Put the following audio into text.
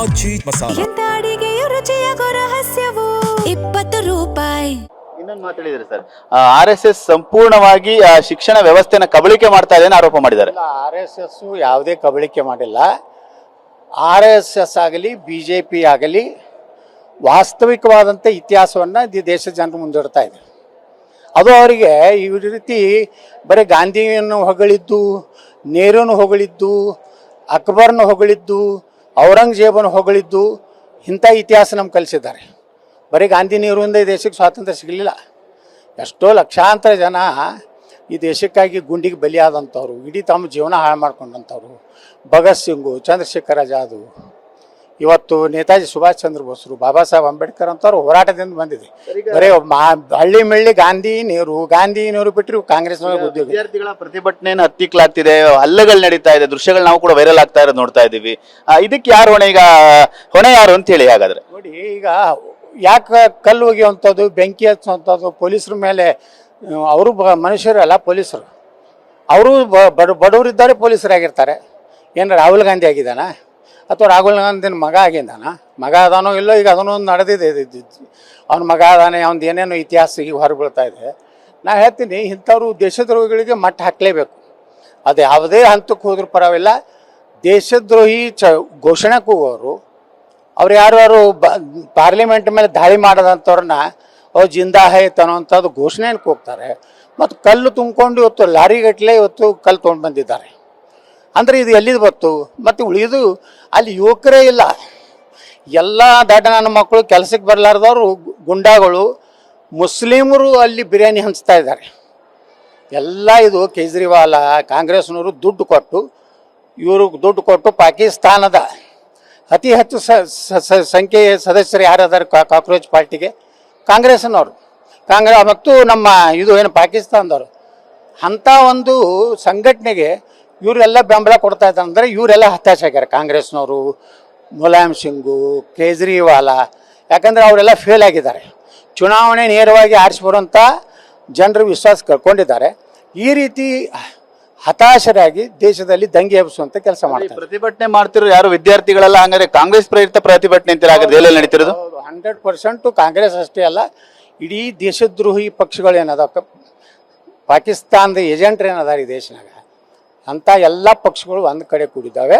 ಆಚಿ ಮಸಾಲ. ಎಂತ ಅಡಿಗೆಯ ರುಚಿಯಾಗೋ ರಹಸ್ಯವು 20 ರೂಪಾಯಿ. ಇನ್ನೊಂದು ಮಾತಾಡಿದ್ರೆ ಸರ್, RSS ಸಂಪೂರ್ಣವಾಗಿ ಶಿಕ್ಷಣ ವ್ಯವಸ್ಥೆನ ಕಬಳಿಕೆ ಮಾಡ್ತಾ ಇದೆ ಆರೋಪ ಮಾಡಿದ್ದಾರೆ. RSS ಯಾವುದೇ ಕಬಳಿಕೆ ಮಾಡಿಲ್ಲ. RSS ಆಗಲಿ BJP ಆಗಲಿ ವಾಸ್ತವಿಕವಾದಂಥ ಇತಿಹಾಸವನ್ನು ದೇಶದ ಜನರು ಮುಂದಿಡ್ತಾ ಇದೆ. ಅದು ಅವರಿಗೆ ಈ ರೀತಿ ಬರೀ ಗಾಂಧಿಯನ್ನು ಹೊಗಳಿದ್ದು, ನೆಹರೂನು ಹೊಗಳಿದ್ದು, ಅಕ್ಬರ್ನ ಹೊಗಳಿದ್ದು, ಔರಂಗಜೇಬನ ಹೊಗಳಿದ್ದು, ಇಂಥ ಇತಿಹಾಸ ನಮ್ಗೆ ಕಲಿಸಿದ್ದಾರೆ. ಬರೀ ಗಾಂಧಿ ನೆಹರುವಿಂದ ಈ ದೇಶಕ್ಕೆ ಸ್ವಾತಂತ್ರ್ಯ ಸಿಗಲಿಲ್ಲ. ಎಷ್ಟೋ ಲಕ್ಷಾಂತರ ಜನ ಈ ದೇಶಕ್ಕಾಗಿ ಗುಂಡಿಗೆ ಬಲಿಯಾದಂಥವ್ರು, ಇಡೀ ತಮ್ಮ ಜೀವನ ಹಾಳು ಮಾಡ್ಕೊಂಡಂಥವ್ರು, ಭಗತ್ ಸಿಂಗು, ಚಂದ್ರಶೇಖರ ಆಜಾದ್, ಇವತ್ತು ನೇತಾಜಿ ಸುಭಾಷ್ ಚಂದ್ರ ಬೋಸ್ರು, ಬಾಬಾ ಸಾಹೇಬ್ ಅಂಬೇಡ್ಕರ್ ಅಂತವ್ರು ಹೋರಾಟದಿಂದ ಬಂದಿದೆ. ಬರೀ ಹಳ್ಳಿ ಮೆಳ್ಳಿ ಗಾಂಧಿ ನೆಹರು ಬಿಟ್ಟರು ಕಾಂಗ್ರೆಸ್ನವ್ರಿಗೆ ಉದ್ಯೋಗ. ವಿದ್ಯಾರ್ಥಿಗಳ ಪ್ರತಿಭಟನೆಯನ್ನು ಹತ್ತಿಕ್ಲಾಗ್ತಿದೆ, ಹಲ್ಲೆಗಳು ನಡೀತಾ ಇದೆ, ದೃಶ್ಯಗಳು ನಾವು ಕೂಡ ವೈರಲ್ ಆಗ್ತಾ ಇರೋದು ನೋಡ್ತಾ ಇದ್ದೀವಿ. ಇದಕ್ಕೆ ಯಾರು ಹೊಣೆ? ಈಗ ಹೊಣೆ ಯಾರು ಅಂತ ಹೇಳಿ ಹಾಗಾದ್ರೆ ನೋಡಿ, ಈಗ ಯಾಕೆ ಕಲ್ಲು ಒಗೆಯುವಂಥದ್ದು, ಬೆಂಕಿ ಹಚ್ಚುವಂಥದ್ದು ಪೊಲೀಸರ ಮೇಲೆ? ಅವರು ಮನುಷ್ಯರಲ್ಲ ಪೊಲೀಸರು. ಅವರು ಬಡವರಿದ್ದಾರೆ, ಪೊಲೀಸರಾಗಿರ್ತಾರೆ. ಏನು ರಾಹುಲ್ ಗಾಂಧಿ ಆಗಿದ್ದಾನ ಅಥವಾ ರಾಹುಲ್ ಗಾಂಧಿನ ಮಗ ಆಗಿದ್ದಾನ? ಮಗ ಅದಾನೋ ಇಲ್ಲೋ, ಈಗ ಅದನ್ನೋ ಒಂದು ನಡೆದಿದೆ. ಅವ್ನ ಮಗ ಅದಾನೆ, ಅವ್ನದು ಏನೇನೋ ಇತಿಹಾಸ ಈಗ ಹೊರಬೀಳ್ತಾ ಇದೆ. ನಾ ಹೇಳ್ತೀನಿ, ಇಂಥವ್ರು ದೇಶದ್ರೋಹಿಗಳಿಗೆ ಮಟ್ಟ ಹಾಕಲೇಬೇಕು. ಅದು ಯಾವುದೇ ಹಂತಕ್ಕೆ ಹೋದ್ರೂ ಪರವಾಗಿಲ್ಲ. ದೇಶದ್ರೋಹಿ ಘೋಷಣೆ ಕೂಗೋರು, ಅವ್ರು ಯಾರು ಪಾರ್ಲಿಮೆಂಟ್ ಮೇಲೆ ದಾಳಿ ಮಾಡೋದಂಥವ್ರನ್ನ ಅವ್ರು ಜಿಂದಾ ಹೈತ್ ಅನ್ನೋಂಥದ್ದು ಘೋಷಣೆಯನ್ನು ಕೂಗ್ತಾರೆ. ಮತ್ತು ಕಲ್ಲು ತುಂಬಿಕೊಂಡು ಇವತ್ತು ಲಾರಿಗಟ್ಟಲೆ ಇವತ್ತು ಕಲ್ಲು ತೊಗೊಂಡು ಬಂದಿದ್ದಾರೆ. ಅಂದರೆ ಇದು ಎಲ್ಲಿದು ಬತ್ತು? ಮತ್ತು ಉಳಿದು ಅಲ್ಲಿ ಯುವಕರೇ ಇಲ್ಲ. ಎಲ್ಲ ದಡ್ಡ ನನ್ನ ಮಕ್ಕಳು, ಕೆಲಸಕ್ಕೆ ಬರಲಾರ್ದವರು, ಗುಂಡಾಗಳು, ಮುಸ್ಲಿಮರು ಅಲ್ಲಿ ಬಿರಿಯಾನಿ ಹಂಚ್ತಾ ಇದ್ದಾರೆ. ಎಲ್ಲ ಇದು ಕೇಜ್ರಿವಾಲ ಕಾಂಗ್ರೆಸ್ನವರು ದುಡ್ಡು ಕೊಟ್ಟು ಪಾಕಿಸ್ತಾನದ ಅತಿ ಹೆಚ್ಚು ಸಂಖ್ಯೆಯ ಸದಸ್ಯರು ಯಾರಾದಾರು ಕಾಕ್ರೋಚ್ ಪಾರ್ಟಿಗೆ ಕಾಂಗ್ರೆಸ್ನವರು, ಮತ್ತು ನಮ್ಮ ಇದು ಏನು ಪಾಕಿಸ್ತಾನದವರು, ಅಂಥ ಒಂದು ಸಂಘಟನೆಗೆ ಇವರೆಲ್ಲ ಬೆಂಬಲ ಕೊಡ್ತಾ ಇದ್ದಾರೆ. ಅಂದರೆ ಇವರೆಲ್ಲ ಹತಾಶ ಆಗ್ಯಾರ, ಕಾಂಗ್ರೆಸ್ನವರು, ಮುಲಾಯಂ ಸಿಂಗು, ಕೇಜ್ರಿವಾಲ. ಯಾಕಂದರೆ ಅವರೆಲ್ಲ ಫೇಲ್ ಆಗಿದ್ದಾರೆ. ಚುನಾವಣೆ ನೇರವಾಗಿ ಆರಿಸಿ ಬರುವಂಥ ಜನರು ವಿಶ್ವಾಸ ಕಳ್ಕೊಂಡಿದ್ದಾರೆ. ಈ ರೀತಿ ಹತಾಶರಾಗಿ ದೇಶದಲ್ಲಿ ದಂಗೆ ಎಬ್ಬಿಸುವಂತ ಕೆಲಸ ಮಾಡ್ತಾರೆ. ಪ್ರತಿಭಟನೆ ಮಾಡ್ತಿರೋ ಯಾರು ವಿದ್ಯಾರ್ಥಿಗಳೆಲ್ಲ ಹಂಗಾದ್ರೆ ಕಾಂಗ್ರೆಸ್ ಪ್ರೇರಿತ ಪ್ರತಿಭಟನೆ ಅಂತೀರ? ಎಲ್ಲೆಲ್ಲಿ ನಡೀತಿರೋದು 100% ಕಾಂಗ್ರೆಸ್ ಅಷ್ಟೇ ಅಲ್ಲ, ಇಡೀ ದೇಶದ್ರೋಹಿ ಪಕ್ಷಗಳು ಏನದ, ಪಾಕಿಸ್ತಾನದ ಏಜೆಂಟ್ರು ಏನದಾರ ಈ ದೇಶನಾಗ, ಅಂತ ಎಲ್ಲ ಪಕ್ಷಗಳು ಒಂದು ಕಡೆ ಕೂಡಿದ್ದಾವೆ.